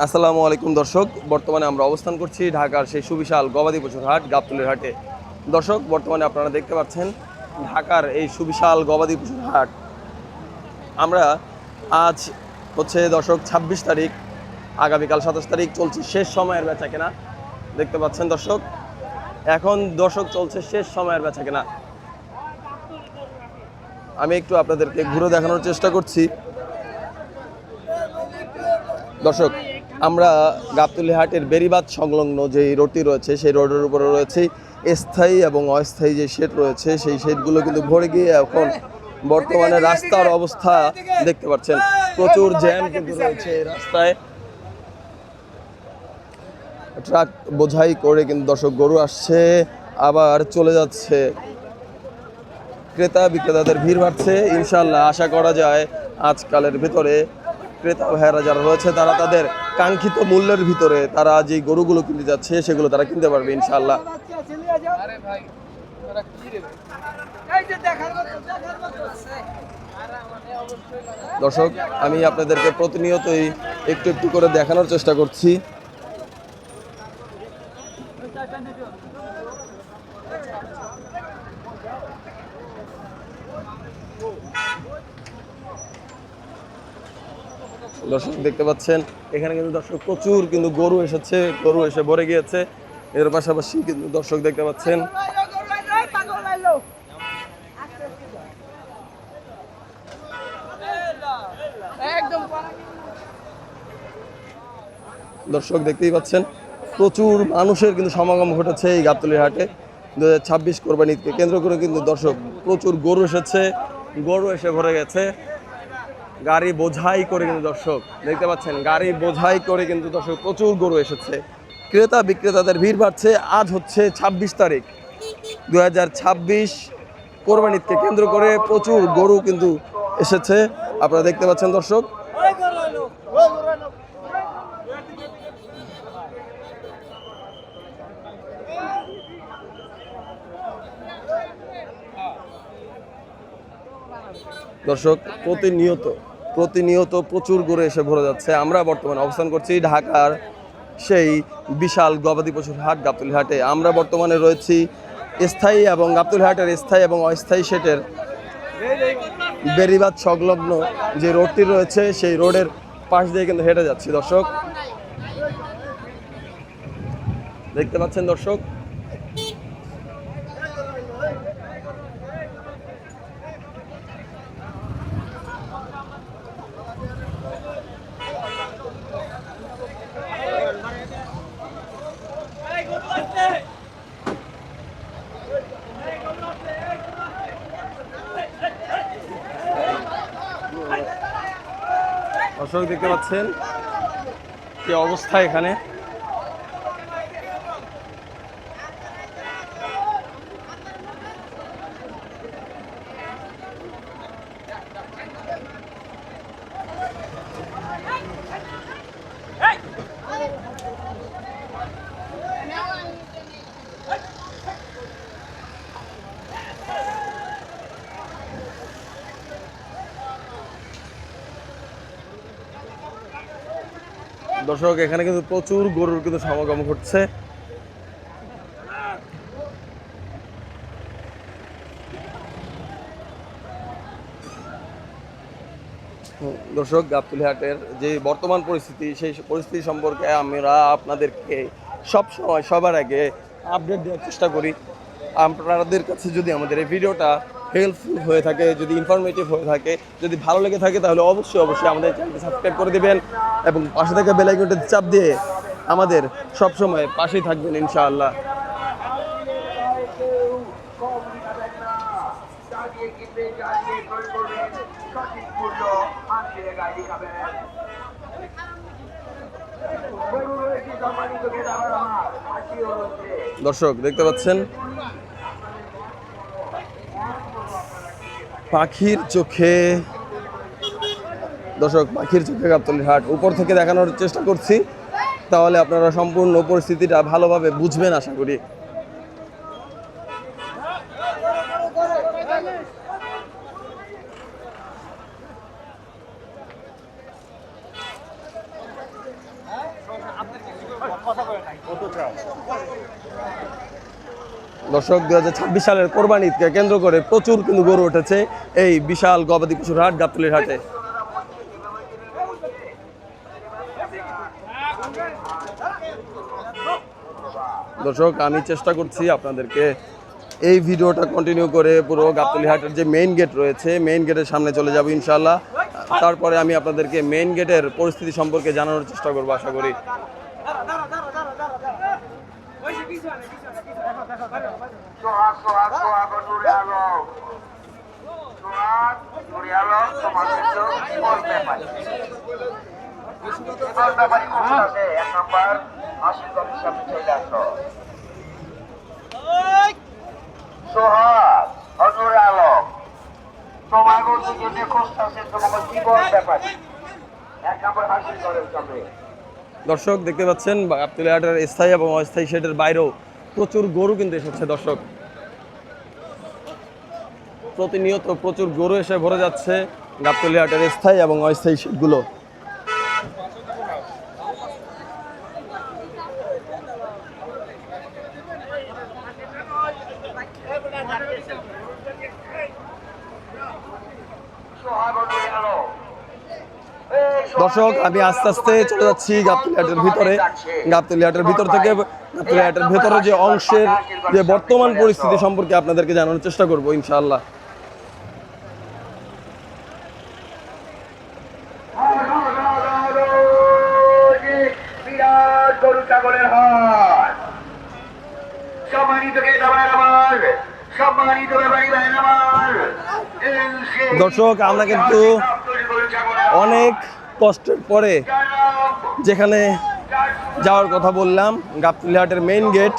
আসসালামু আলাইকুম দর্শক, বর্তমানে আমরা অবস্থান করছি ঢাকার সেই সুবিশাল গবাদি পশুর হাট গাবতলীর হাটে। দর্শক, বর্তমানে আপনারা দেখতে পাচ্ছেন ঢাকার এই সুবিশাল গবাদি পশুর হাট। আমরা আজ হচ্ছে দর্শক ২৬ তারিখ, আগামীকাল ২৭ তারিখ চলছে শেষ সময়ের বেচা কেনা। দেখতে পাচ্ছেন দর্শক, এখন দর্শক চলছে শেষ সময়ের বেচা কেনা। আমি একটু আপনাদেরকে ঘুরে দেখানোর চেষ্টা করছি। দর্শক, আমরা গাবতলী হাটের বেড়িবাঁধ সংলগ্ন যে রোডটি রয়েছে সেই রোডের উপরে রয়েছে স্থায়ী এবং অস্থায়ী যে শেড রয়েছে, সেই শেডগুলো কিন্তু ভরে গিয়ে এখন বর্তমানে রাস্তার অবস্থা দেখতে পাচ্ছেন, প্রচুর জ্যাম কিন্তু রয়েছে এই রাস্তায়। ট্রাক বোঝাই করে কিন্তু দর্শক গরু আসছে, আবার চলে যাচ্ছে। ক্রেতা বিক্রেতাদের ভিড় বাড়ছে। ইনশাল্লাহ আশা করা যায় আজকালের ভিতরে ক্রেতা ভাইয়েরা যারা রয়েছে তারা তাদের কাঙ্ক্ষিত মূল্যের ভিতরে তারা যে গরুগুলো কিনতে যাচ্ছে সেগুলো তারা কিনতে পারবে ইনশাল্লাহ। দর্শক, আমি আপনাদেরকে প্রতিনিয়তই একটু একটু করে দেখানোর চেষ্টা করছি। দর্শক দেখতে পাচ্ছেন এখানে কিন্তু দর্শক প্রচুর কিন্তু গরু এসেছে, গরু এসে ভরে গিয়েছে। এর পাশাপাশি কিন্তু দর্শক দেখতে পাচ্ছেন দর্শক দেখতেই পাচ্ছেন প্রচুর মানুষের কিন্তু সমাগম ঘটেছে এই গাবতলীর হাটে। ২০২৬ কোরবানি ঈদকে কেন্দ্র করে কিন্তু দর্শক প্রচুর গরু এসেছে, গরু এসে ভরে গেছে। গাড়ি বোঝাই করে কিন্তু দর্শক দেখতে পাচ্ছেন, গাড়ি বোঝাই করে কিন্তু দর্শক প্রচুর গরু এসেছে। ক্রেতা বিক্রেতাদের ভিড় বাড়ছে। আজ হচ্ছে ২৬ তারিখ, ২০২৬ কোরবানি ঈদকে কেন্দ্র করে প্রচুর গরু কিন্তু এসেছে, আপনারা দেখতে পাচ্ছেন দর্শক। দর্শক, প্রতিনিয়ত প্রচুর গরু এসে ভরে যাচ্ছে। আমরা বর্তমানে অবস্থান করছি ঢাকার সেই বিশাল গবাদি পশুর হাট গাবতলী হাটে। আমরা বর্তমানে রয়েছি স্থায়ী এবং গাবতলী হাটের স্থায়ী এবং অস্থায়ী শেডের বেড়িবাঁধ সংলগ্ন যে রোডটি রয়েছে সেই রোডের পাশ দিয়ে কিন্তু হেঁটে যাচ্ছি। দর্শক দেখতে পাচ্ছেন দর্শক, দর্শক দেখতে পাচ্ছেন কি অবস্থা এখানে। দর্শক, এখানে কিন্তু প্রচুর গরুর কিন্তু সমাগম ঘটছে। দর্শক, গাবতলী হাটের যে বর্তমান পরিস্থিতি সেই পরিস্থিতি সম্পর্কে আমরা আপনাদেরকে সবসময় সবার আগে আপডেট দেওয়ার চেষ্টা করি। আপনাদের কাছে যদি আমাদের এই ভিডিওটা হেল্পফুল হয়ে থাকে, যদি ইনফরমেটিভ হয়ে থাকে, যদি ভালো লেগে থাকে, তাহলে অবশ্যই আমাদের চ্যানেলটি সাবস্ক্রাইব করে দেবেন এবং পাশে থাকা বেল আইকনটি চাপ দিয়ে আমাদের সবসময় পাশেই থাকবেন ইনশাআল্লাহ। দর্শক দেখতে পাচ্ছেন পাখির চোখে, দর্শক পাখির চোখে গাবতলীর হাট উপর থেকে দেখানোর চেষ্টা করছি, তাহলে আপনারা সম্পূর্ণ পরিস্থিতিটা ভালোভাবে বুঝবেন আশা করি। দর্শক 2026 সালের কোরবানি ঈদকে কেন্দ্র করে প্রচুর কিন্তু গরু উঠেছে এই বিশাল গবাদি পশুর হাট গাবতলীর হাটে। দর্শক আমি চেষ্টা করছি আপনাদেরকে এই ভিডিওটা কন্টিনিউ করে পুরো গাবতলী হাটের যে মেইন গেট রয়েছে মেইন গেটের সামনে চলে যাব ইনশাআল্লাহ। তারপরে আমি আপনাদেরকে মেইন গেটের পরিস্থিতি সম্পর্কে জানানোর চেষ্টা করব আশা করি। সোহাগ হজুর আলম তোমার দুজনে খুঁজতেছে তোমাকে জীবন ব্যাপারে 1 নম্বর হাসিল করার জন্য। দর্শক দেখতে পাচ্ছেন গাবতলী হাটের স্থায়ী এবং অস্থায়ী শেডের বাইরেও প্রচুর গরু কিন্তু এসেছে। দর্শক প্রতিনিয়ত প্রচুর গরু এসে ভরে যাচ্ছে গাবতলী হাটের স্থায়ী এবং অস্থায়ী শেডগুলো। দর্শক আমি আস্তে আস্তে চলে যাচ্ছি গাবতলী হাটের ভিতরে। গাবতলী হাটের ভিতর থেকে গাবতলী হাটের ভিতরে যে অংশের যে বর্তমান পরিস্থিতি সম্পর্কে আপনাদেরকে জানানোর চেষ্টা করব ইনশাআল্লাহ। গরু ছাগলের হাট সম্মানিত সম্মানিত দর্শক আমরা কিন্তু অনেক কষ্টের পরে যেখানে যাওয়ার কথা বললাম গাবতলী হাটের মেইন গেট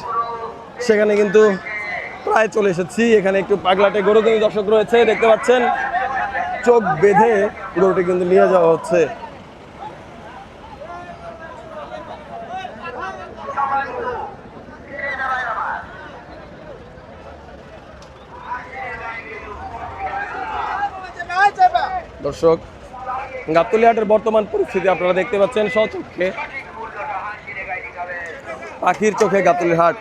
সেখানে কিন্তু প্রায় চলে এসেছি। এখানে একটু পাগলাটে গরু কিন্তু দর্শক রয়েছে দেখতে পাচ্ছেন, চোখ বেঁধে গরুটি কিন্তু নিয়ে যাওয়া হচ্ছে। দর্শক গাবতলী হাটের বর্তমান পরিস্থিতি আপনারা দেখতে পাচ্ছেন স্বচক্ষে, পাখির চোখে গাবতলী হাট।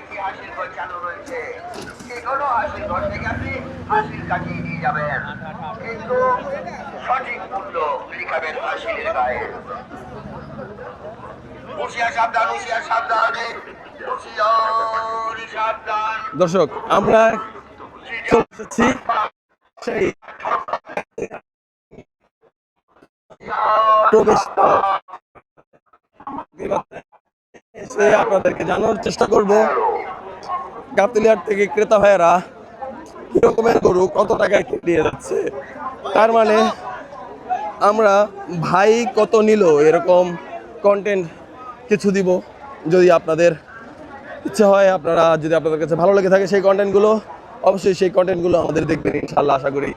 দর্শক আমরা সেই প্রবেশ আপনাদেরকে জানানোর চেষ্টা করব গাবতলী হাট থেকে ক্রেতা ভাইয়েরা কি রকমের গরু কত টাকায় দিয়ে যাচ্ছে। তার মানে আমরা ভাই কত নিল এরকম কন্টেন্ট কিছু দিব। যদি আপনাদের ইচ্ছে হয়, আপনারা যদি আপনাদের কাছে ভালো লেগে থাকে সেই কন্টেন্টগুলো, অবশ্যই সেই কন্টেন্টগুলো আমাদের দেখবেন ইনশাআল্লাহ আশা করি।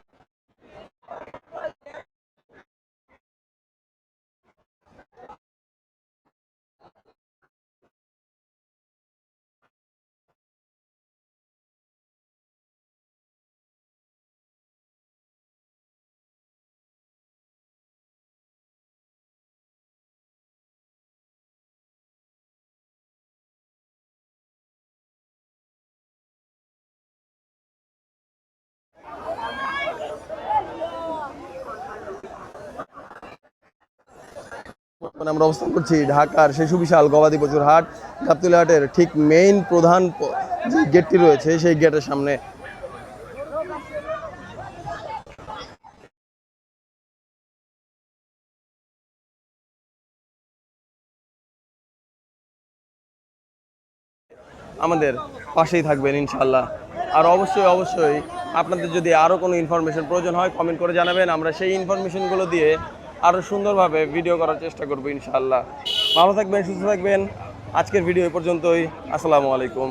আমরা অবস্থান করছি ঢাকার সেই সুবিশাল গবাদি পশুর হাট গাবতলী হাটের ঠিক মেইন প্রধান যে গেটটি রয়েছে সেই গেটের সামনে। আমাদের পাশেই থাকবেন ইনশাআল্লাহ। আর অবশ্যই আপনাদের যদি আরও কোনো ইনফরমেশন প্রয়োজন হয় কমেন্ট করে জানাবেন, আমরা সেই ইনফরমেশনগুলো দিয়ে আরও সুন্দরভাবে ভিডিও করার চেষ্টা করবো ইনশাআল্লাহ। ভালো থাকবেন, সুস্থ থাকবেন। আজকের ভিডিও এই পর্যন্তই। আসসালামু আলাইকুম।